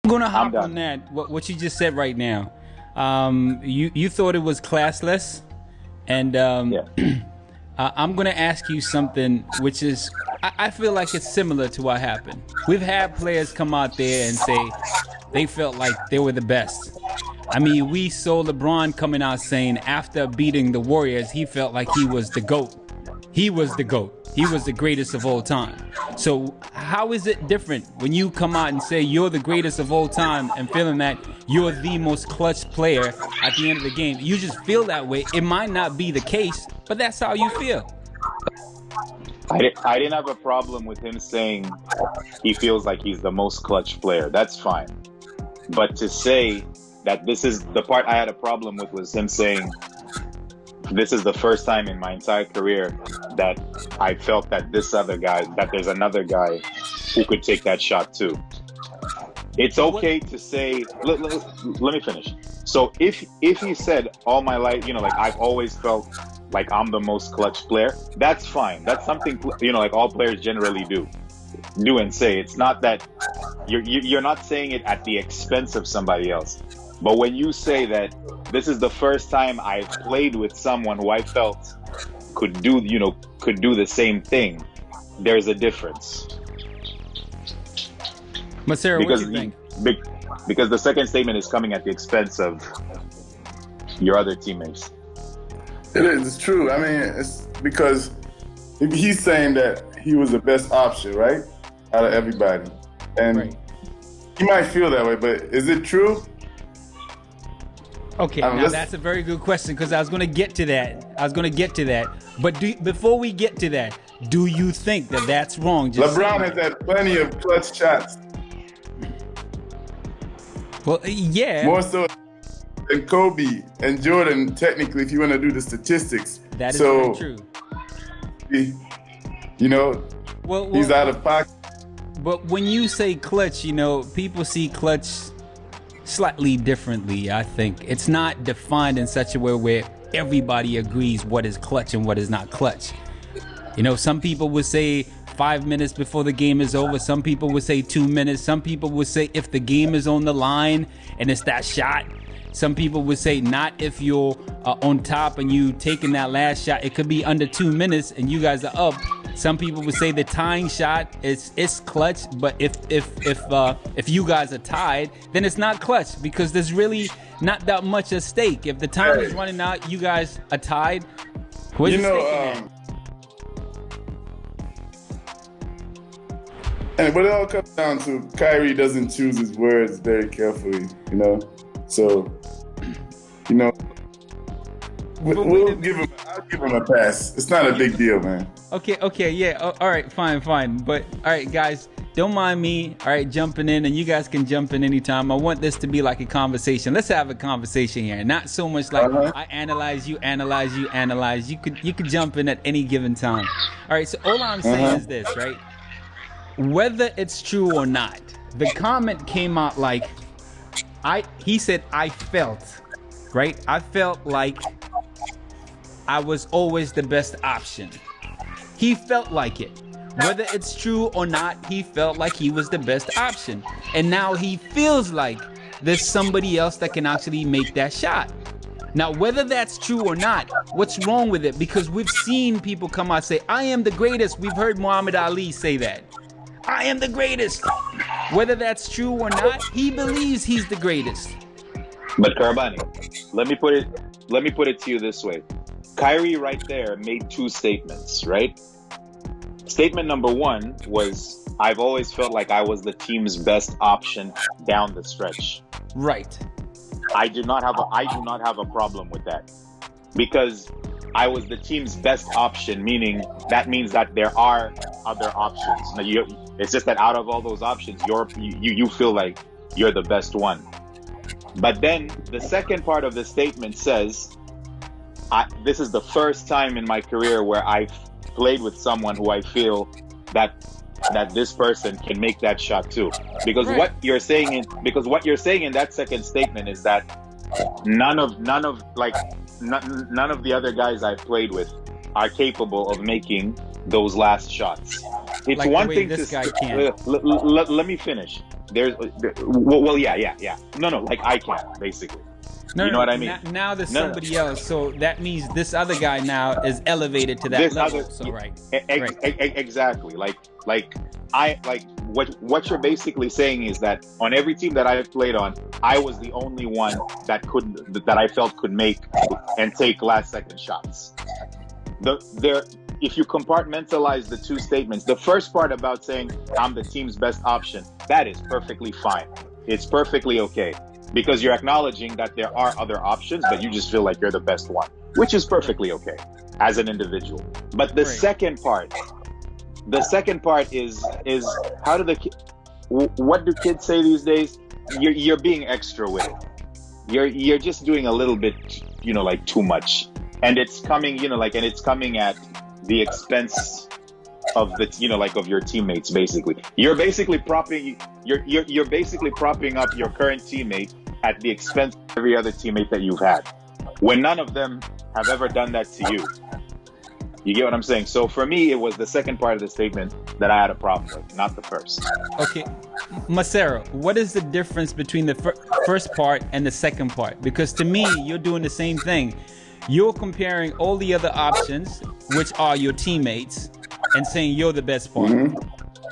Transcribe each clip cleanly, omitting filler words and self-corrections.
I'm gonna I'm hop on done. that. What you just said right now. You thought it was classless, and Yeah. I'm gonna ask you something, which is I feel like it's similar to what happened. We've had players come out there and say they felt like they were the best. I mean, we saw LeBron coming out saying after beating the Warriors, he felt like he was the GOAT. He was the GOAT. He was the greatest of all time. So how is it different when you come out and say you're the greatest of all time and feeling that you're the most clutch player at the end of the game? You just feel that way. It might not be the case, but that's how you feel. I didn't have a problem with him saying he feels like he's the most clutch player. That's fine. But to say that this is the part I had a problem with was him saying this is the first time in my entire career that I felt that this other guy, that there's another guy who could take that shot too. It's okay to say, let me finish. So if he said all my life, like I've always felt like I'm the most clutch player, that's fine. That's something, like all players generally do and say. It's not that you're not saying it at the expense of somebody else. But when you say that this is the first time I've played with someone who I felt could do the same thing, there's a difference. But Sarah, what do you think? Because the second statement is coming at the expense of your other teammates. It is. It's true. I mean, it's because he's saying that he was the best option, right, out of everybody, and right. He might feel that way. But is it true? Okay, now that's a very good question because I was going to get to that. But before we get to that, do you think that that's wrong? LeBron has had plenty of clutch shots. Well, yeah. More so than Kobe and Jordan, technically, if you want to do the statistics. That is very true. He's out of pocket. But when you say clutch, people see clutch slightly differently. I think it's not defined in such a way where everybody agrees what is clutch and what is not clutch. Some people would say 5 minutes before the game is over. Some people would say 2 minutes. Some people would say if the game is on the line and it's that shot. Some people would say not if you're on top and you taking that last shot. It could be under 2 minutes and you guys are up. Some people would say the tying shot is clutch, but if you guys are tied, then it's not clutch because there's really not that much at stake. If the time is running out, you guys are tied. Where's the stake in that? And but it all comes down to Kyrie doesn't choose his words very carefully, So, I'll give him a pass. It's not a big deal, man. Okay, yeah. All right, fine. But all right, guys, don't mind me. All right, jumping in, and you guys can jump in anytime. I want this to be like a conversation. Let's have a conversation here, not so much like I analyze you. You could jump in at any given time. All right, so all I'm saying is this, right? Whether it's true or not, the comment came out like he said I felt, right? I felt like I was always the best option. He felt like it. Whether it's true or not, he felt like he was the best option. And now he feels like there's somebody else that can actually make that shot. Now, whether that's true or not, what's wrong with it? Because we've seen people come out and say, I am the greatest. We've heard Muhammad Ali say that. I am the greatest. Whether that's true or not, he believes he's the greatest. But Karabani, let me put it to you this way. Kyrie right there made two statements, right? Statement number one was, I've always felt like I was the team's best option down the stretch. Right. I do not have a problem with that. Because I was the team's best option, meaning that means that there are other options. Now, it's just that out of all those options, you feel like you're the best one. But then the second part of the statement says, this is the first time in my career where I've played with someone who I feel that this person can make that shot too. Because right. what you're saying in that second statement is that none of the other guys I've played with are capable of making those last shots. It's like one the way thing this to guy can. let me finish. yeah. No, like I can basically. No, you know what I mean? Now there's somebody else, so that means this other guy now is elevated to that This level. other, So right. Exactly. What you're basically saying is that on every team that I've played on, I was the only one that I felt could make and take last second shots. If you compartmentalize the two statements, the first part about saying I'm the team's best option, that is perfectly fine. It's perfectly okay. Because you're acknowledging that there are other options, but you just feel like you're the best one, which is perfectly okay as an individual. But the second part is how do what do kids say these days? You're being extra with it. You're just doing a little bit, like too much, and it's coming, it's coming at the expense of of your teammates. Basically, you're basically propping up your current teammate at the expense of every other teammate that you've had, when none of them have ever done that to you. You get what I'm saying? So for me, it was the second part of the statement that I had a problem with, not the first. Okay, Macero, what is the difference between the first part and the second part? Because to me, you're doing the same thing. You're comparing all the other options, which are your teammates, and saying you're the best part,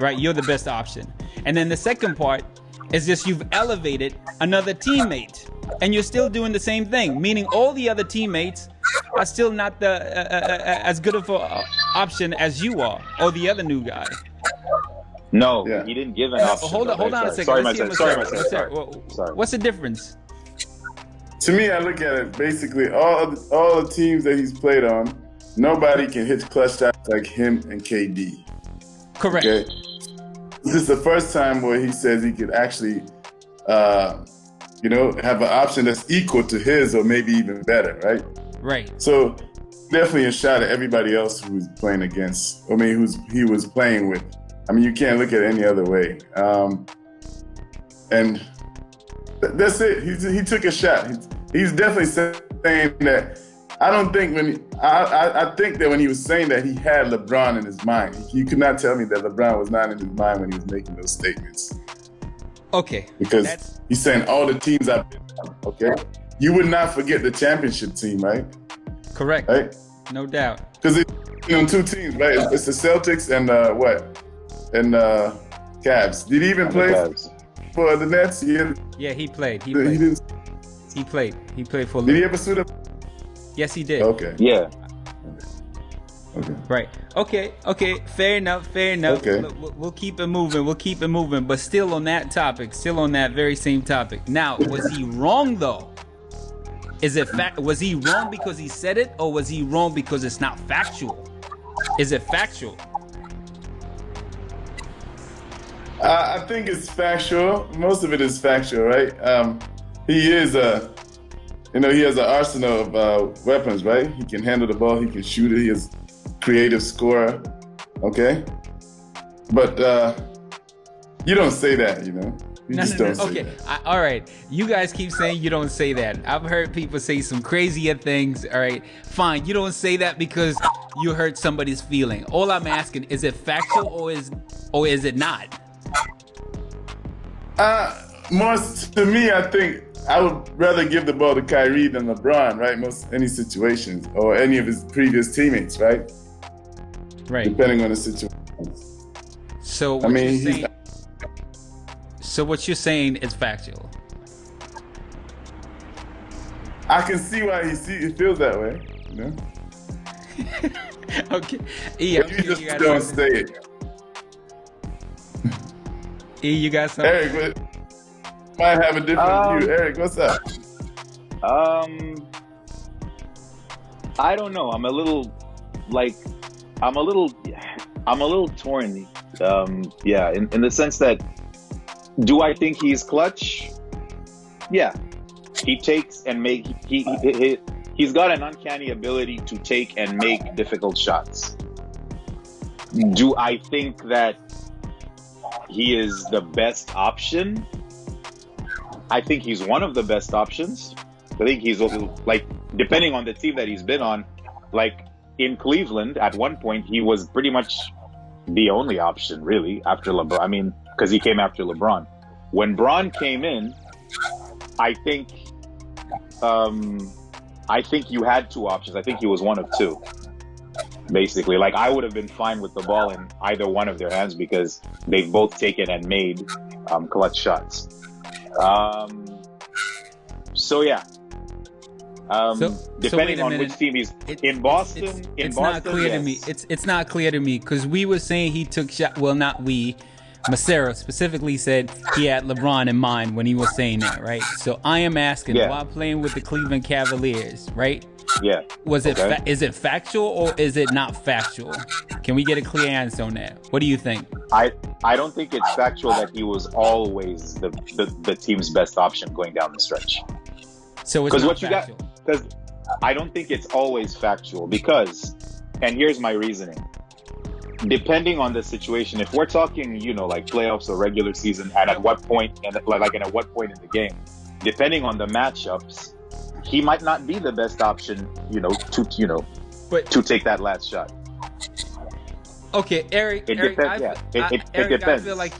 right? You're the best option. And then the second part is just you've elevated another teammate, and you're still doing the same thing, meaning all the other teammates are still not as good of an option as you are, or the other new guy. No, he didn't give an option. Hold on a second. Sorry. What's the difference? To me, I look at it basically all the teams that he's played on, nobody can hit clutch shots like him and KD. Correct. Okay? This is the first time where he says he could actually, have an option that's equal to his or maybe even better, right? Right. So definitely a shot at everybody else who was playing against, who he was playing with. I mean, you can't look at it any other way. And that's it. He took a shot. He's definitely saying that. I don't think I think that when he was saying that, he had LeBron in his mind. You could not tell me that LeBron was not in his mind when he was making those statements. Okay. Because he's saying all the teams I've been on, okay? You would not forget the championship team, right? Correct. Right? No doubt. Because it's two teams, right? It's the Celtics and And Cavs. Did he even play for the Nets? Yeah, he played. He played for. Did he ever suit up? Yes, he did. Okay. Yeah. Okay. Right. Okay. Fair enough. Okay. We'll keep it moving. But still on that very same topic. Now, was he wrong though? Is it fact? Was he wrong because he said it, or was he wrong because it's not factual? Is it factual? I think it's factual. Most of it is factual, right? He is he has an arsenal of weapons, right? He can handle the ball. He can shoot it. He is creative scorer. Okay, but you don't say that, You just don't say that. All right. You guys keep saying you don't say that. I've heard people say some crazier things. All right. Fine. You don't say that because you hurt somebody's feeling. All I'm asking, is it factual or is it not? To me, I think I would rather give the ball to Kyrie than LeBron, right? Any situations, or any of his previous teammates, right? Right. Depending on the situation. So what you're saying is factual. I can see why he feels that way, Okay. Yeah. But you just don't say it. You got something? Eric, might have a different view. Eric, what's up? I don't know. I'm a little torn. In the sense that, do I think he's clutch? Yeah. He takes and he's got an uncanny ability to take and make difficult shots. Do I think that he is the best option? I think he's one of the best options. I think he's also, depending on the team that he's been on, in Cleveland, at one point, he was pretty much the only option, really, after LeBron. I mean, because he came after LeBron. When Bron came in, I think you had two options. I think he was one of two. Basically, like I would have been fine with the ball in either one of their hands because they've both taken and made clutch shots. So yeah. Depending on which team he's in Boston, it's not clear to me. It's not clear to me because we were saying he took shot. Well, not we. Macero specifically said he had LeBron in mind when he was saying that, right? So I am asking, while playing with the Cleveland Cavaliers, right? Yeah. Was it is it factual or is it not factual? Can we get a clear answer on that? What do you think? I don't think it's factual that he was always the team's best option going down the stretch. So it's not factual. Because I don't think it's always factual because, and here's my reasoning. Depending on the situation, if we're talking, like playoffs or regular season, and at what point, and at what point in the game, depending on the matchups, he might not be the best option, to take that last shot. Okay, Eric. It depends. I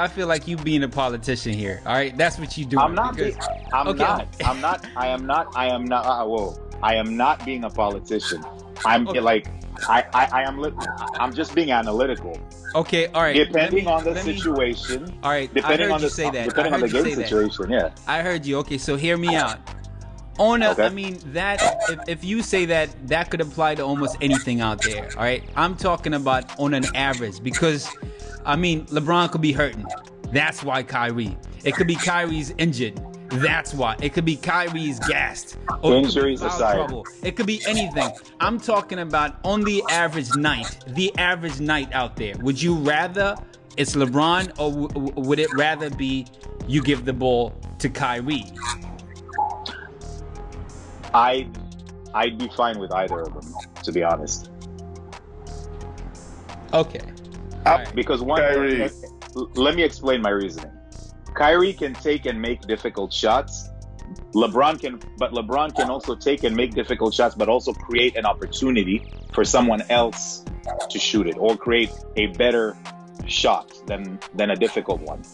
feel like you being a politician here. All right, that's what you do. I am not being a politician. I'm just being analytical. Okay, all right. Depending on the situation. All right. Depending on the game situation. Yeah. I heard you. Okay, so hear me out. I mean that if you say that could apply to almost anything out there. All right. I'm talking about on an average because, I mean, LeBron could be hurting. That's why Kyrie. It could be Kyrie's injured. That's why. It could be Kyrie's gassed. Or injuries aside. Trouble. It could be anything. I'm talking about on the average night out there. Would you rather it's LeBron or would it rather be you give the ball to Kyrie? I'd be fine with either of them, to be honest. Okay. Right. Because let me explain my reasoning. Kyrie can take and make difficult shots. LeBron can also take and make difficult shots, but also create an opportunity for someone else to shoot it or create a better shot than a difficult one.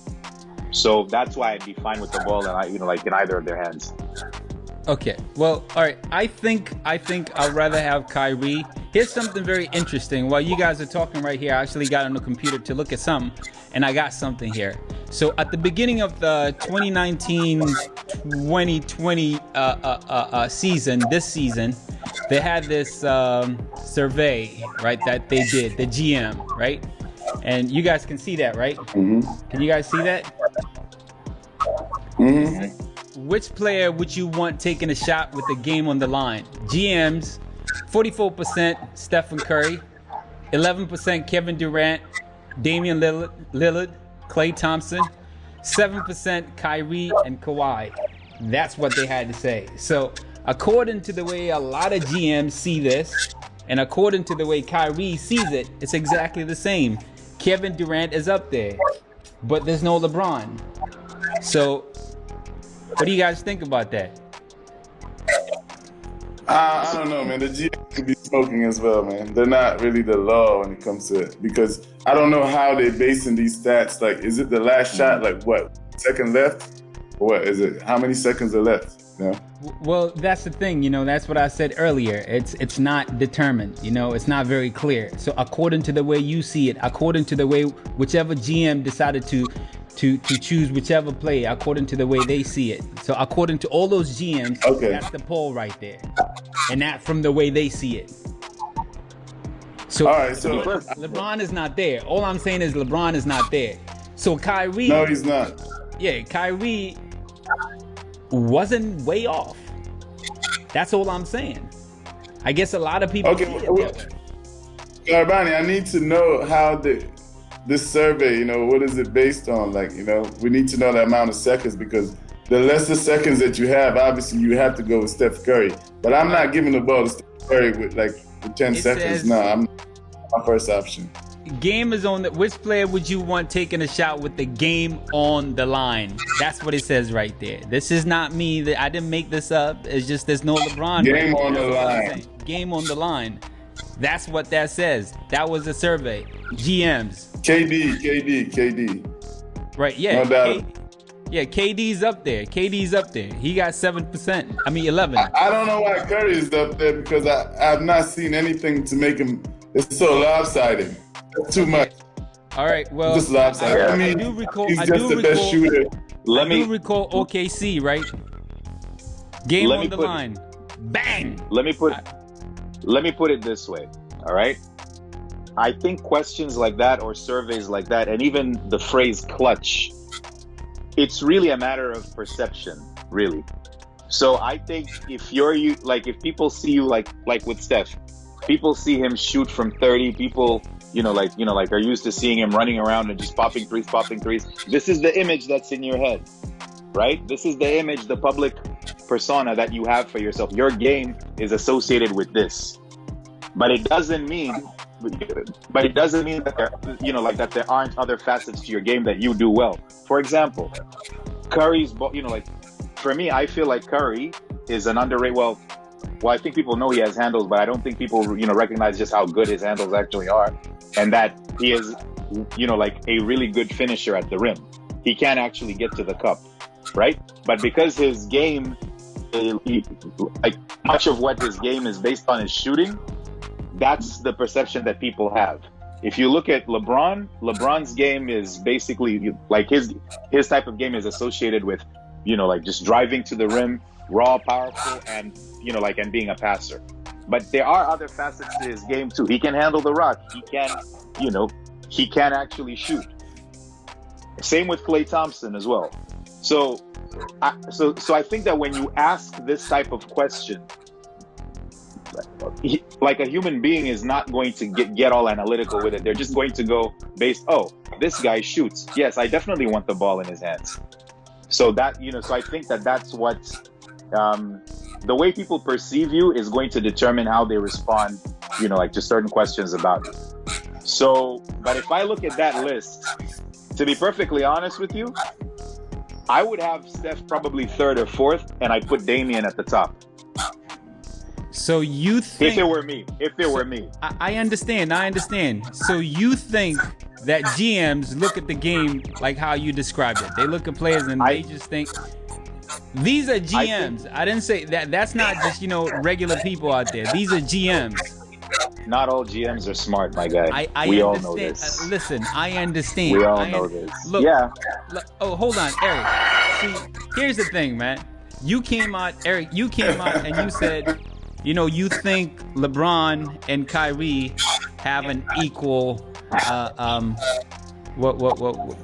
So that's why I'd be fine with the ball and in either of their hands. Okay. Well, all right. I think I'd rather have Kyrie. Here's something very interesting. While you guys are talking right here, I actually got on the computer to look at something, and I got something here. So at the beginning of the 2019-2020 season, this season, they had this survey, right, that they did, the GM, right? And you guys can see that, right? Mm-hmm. Can you guys see that? Mm-hmm. Which player would you want taking a shot with the game on the line? GMs, 44% Stephen Curry, 11% Kevin Durant, Damian Lillard, Klay Thompson, 7% Kyrie and Kawhi. That's what they had to say. So according to the way a lot of GMs see this, and according to the way Kyrie sees it, it's exactly the same. Kevin Durant is up there, but there's no LeBron. So what do you guys think about that? I don't know, man. The GM could be smoking as well, man. They're not really the law when it comes to it because I don't know how they're basing these stats. Like, is it the last shot? Like, what, second left? Or what is it? How many seconds are left? Well, that's the thing. That's what I said earlier. It's not determined. It's not very clear. So according to the way you see it, according to the way whichever GM decided to choose whichever play according to the way they see it. So according to all those GMs, that's the poll right there. And that from the way they see it. So, all right, so LeBron is not there. All I'm saying is LeBron is not there. So Kyrie... No, he's not. Yeah, Kyrie wasn't way off. That's all I'm saying. I guess a lot of people see it that way. Karabani, I need to know how this survey, what is it based on? Like, we need to know the amount of seconds because the lesser seconds that you have, obviously you have to go with Steph Curry. But I'm not giving the ball to Steph Curry with 10 seconds. No, I'm my first option. Game is on which player would you want taking a shot with the game on the line? That's what it says right there. This is not me. I didn't make this up. It's just there's no LeBron. Game on the line. Game on the line. That's what that says. That was a survey. GMs. KD. Right, yeah. No doubt. Yeah, KD's up there. KD's up there. He got 7%. I mean 11. I don't know why Curry is up there because I have not seen anything to make him. It's so lopsided. It's too much. All right. Well, Just lopsided. I mean, I do recall. he's just the best shooter. Let me recall OKC, right? Game Let on me the put- line. Bang. let me put it this way. All right. I think questions like that or surveys like that, and even the phrase clutch, it's really a matter of perception, really. So I think if if people see you like with Steph, people see him shoot from 30, people, are used to seeing him running around and just popping threes. This is the image that's in your head, right? This is the image, the public persona that you have for yourself. Your game is associated with this. But it doesn't mean that there, that there aren't other facets to your game that you do well. For example, Curry's, for me, I feel like Curry is an underrated. Well, I think people know he has handles, but I don't think people, recognize just how good his handles actually are, and that he is, a really good finisher at the rim. He can actually get to the cup, right? But because his game, much of what his game is based on is shooting. That's the perception that people have. If you look at LeBron's game is basically like his type of game is associated with, just driving to the rim, raw, powerful, and and being a passer. But there are other facets to his game too. He can handle the rock. He can actually shoot. Same with Klay Thompson as well. So I think that when you ask this type of question, like a human being is not going to get all analytical with it. They're just going to go based, this guy shoots. Yes, I definitely want the ball in his hands. So that, so I think that's what, the way people perceive you is going to determine how they respond, to certain questions about you. So, but if I look at that list, to be perfectly honest with you, I would have Steph probably third or fourth, and I'd put Damian at the top. So you think... If it were me. I understand. So you think that GMs look at the game like how you described it. They look at players and they just think... These are GMs. I didn't say that. That's not just, regular people out there. These are GMs. Not all GMs are smart, my guy. We all know this. Listen, I understand. We all know this. Look, yeah. Hold on, Eric. See, here's the thing, man. You came out and you said... you think LeBron and Kyrie have an equal, what?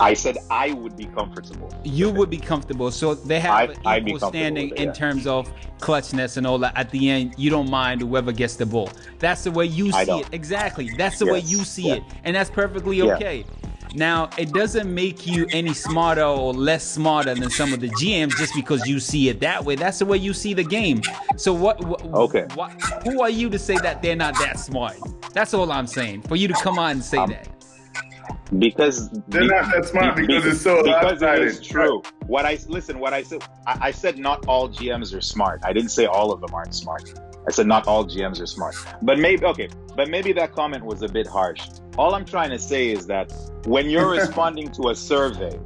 I said I would be comfortable. You would be comfortable. So they have an equal standing in terms of clutchness and all that. At the end, you don't mind whoever gets the ball. That's the way you see it. Exactly. That's the way you see it. And that's perfectly okay. Yeah. Now, it doesn't make you any smarter or less smarter than some of the GMs just because you see it that way. That's the way you see the game. So who are you to say that they're not that smart? That's all I'm saying. For you to come on and say that. Because they're not that smart because it's so lopsided. It is true. I said not all GMs are smart. I didn't say all of them aren't smart. I said not all GMs are smart. But maybe that comment was a bit harsh. All I'm trying to say is that when you're responding to a survey,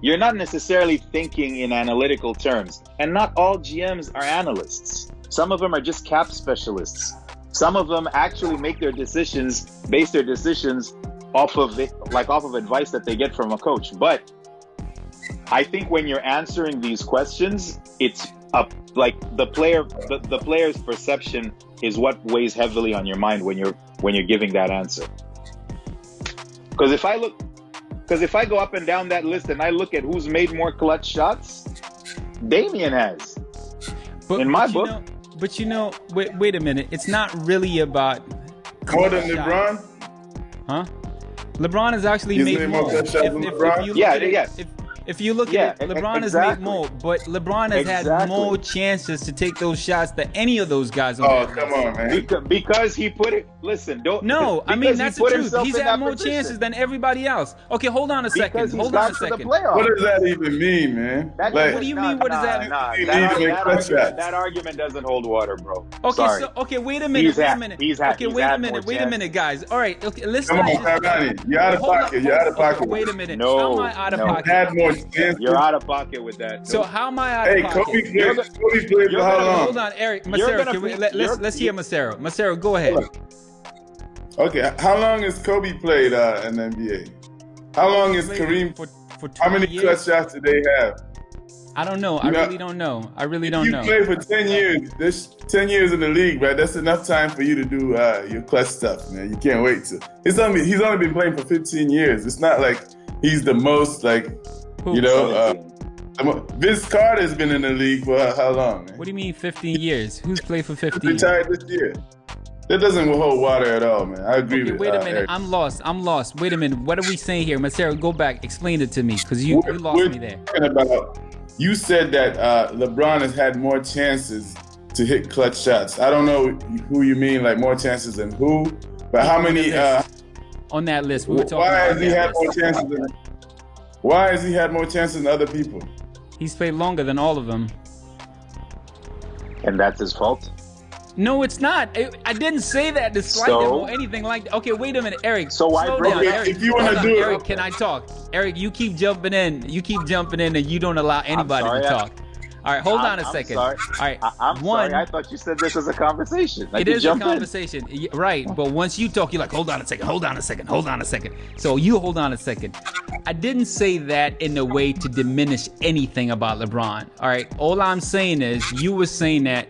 you're not necessarily thinking in analytical terms. And not all GMs are analysts. Some of them are just cap specialists. Some of them actually base their decisions off of advice that they get from a coach. But I think when you're answering these questions, it's the player's perception is what weighs heavily on your mind when you're giving that answer. Because if I go up and down that list and I look at who's made more clutch shots, Damian has. In my book. Wait a minute. It's not really about more than LeBron. Huh? LeBron has actually made more. If you If you look at it, LeBron has made more, but LeBron has had more chances to take those shots than any of those guys on that come list. on, man. Because he put it. Listen, don't. No, I mean that's the truth. He's had more position. chances than everybody else. Okay, hold on a second. Because Hold on a second. What does that even mean, man? What do you mean? What does that mean? That argument doesn't hold water, bro. Okay, Sorry. so wait a minute. Wait a minute, guys. All right, okay, listen. Come on, Karabani. You're out of pocket. You're out of pocket. Wait a minute. No, how am I out of pocket? Had more chances. You're out of pocket with that. So how am I out of pocket? Kobe played for how long? Hold on, Eric. Macero, let's hear Macero. Macero, go ahead. Okay, how long has Kobe played in the NBA? How long is Kareem? For how many years? clutch shots did they have? I don't know. I really don't know. You played for 10 years. There's 10 years in the league, right? That's enough time for you to do your clutch stuff, man. You can't wait to. He's only been playing for 15 years. It's not like he's the most, Vince Carter's been in the league for how long, man? What do you mean 15 years? Who's played for 15 years? Retired this year. That doesn't hold water at all, man. I agree with wait a minute. Eric. I'm lost. Wait a minute. What are we saying here? Macero, go back. Explain it to me, because you lost me there. You said that LeBron has had more chances to hit clutch shots. I don't know who you mean, like more chances than who, but how many? On that list, we were talking why about has he had more chances? Why has he had more chances than other people? He's played longer than all of them. And that's his fault? No, it's not. I didn't say that to slight him or anything like that. Okay, wait a minute, Eric. So why bring down, Eric, if you want to do it? Eric, can I talk? Eric, you keep jumping in. And you don't allow anybody to talk. All right, hold on a second. Sorry. All right, I'm sorry. I thought you said this was a conversation. It is a conversation, right? But once you talk, you're like, hold on a second. So you hold on a second. I didn't say that in a way to diminish anything about LeBron. All right, all I'm saying is you were saying that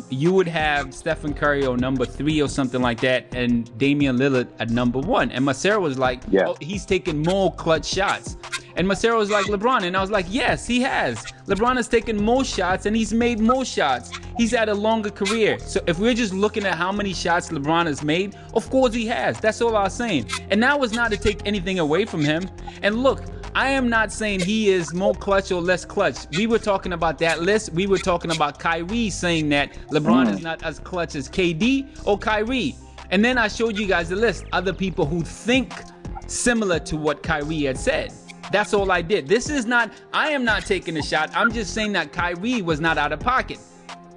you would have Stephen Curry or number 3 or something like that, and Damian Lillard at number 1. And Macero was like, oh, he's taken more clutch shots. And Macero was like, LeBron. And I was like, yes, he has. LeBron has taken more shots and he's made more shots. He's had a longer career. So if we're just looking at how many shots LeBron has made, of course he has. That's all I was saying. And that was not to take anything away from him. And look, I am not saying he is more clutch or less clutch. We were talking about that list. We were talking about Kyrie saying that LeBron is not as clutch as KD or Kyrie. And then I showed you guys the list. Other people who think similar to what Kyrie had said. That's all I did. I am not taking a shot. I'm just saying that Kyrie was not out of pocket.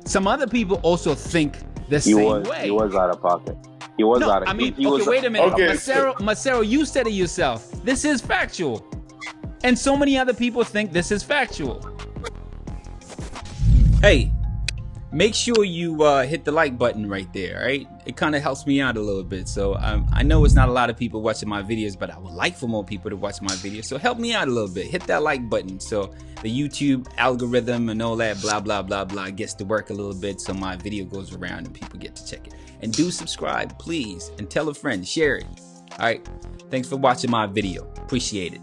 Some other people also think the same way. He was out of pocket. He was out of pocket. Wait a minute. Macero, you said it yourself. This is factual. And so many other people think this is factual. Hey, make sure you hit the like button right there, right? It kind of helps me out a little bit. So I know it's not a lot of people watching my videos, but I would like for more people to watch my videos. So help me out a little bit. Hit that like button so the YouTube algorithm and all that blah, blah, blah, blah gets to work a little bit so my video goes around and people get to check it. And do subscribe, please. And tell a friend. Share it. All right. Thanks for watching my video. Appreciate it.